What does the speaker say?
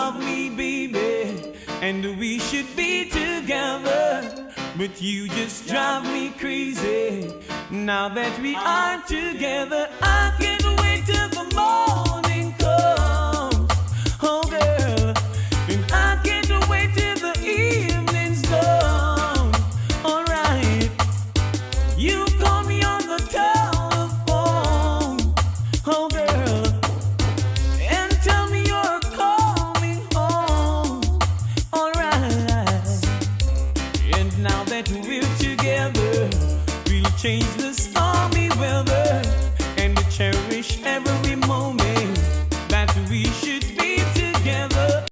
love me, baby, and we should be together. But you just drive me crazy. Now that we are together, I can't wait till the morning comes. Oh girl, and I can't wait till the evening's done. Alright, you call me on the telephone. Oh girl, and tell me you're coming home. Alright, and now that we're together, we'll change the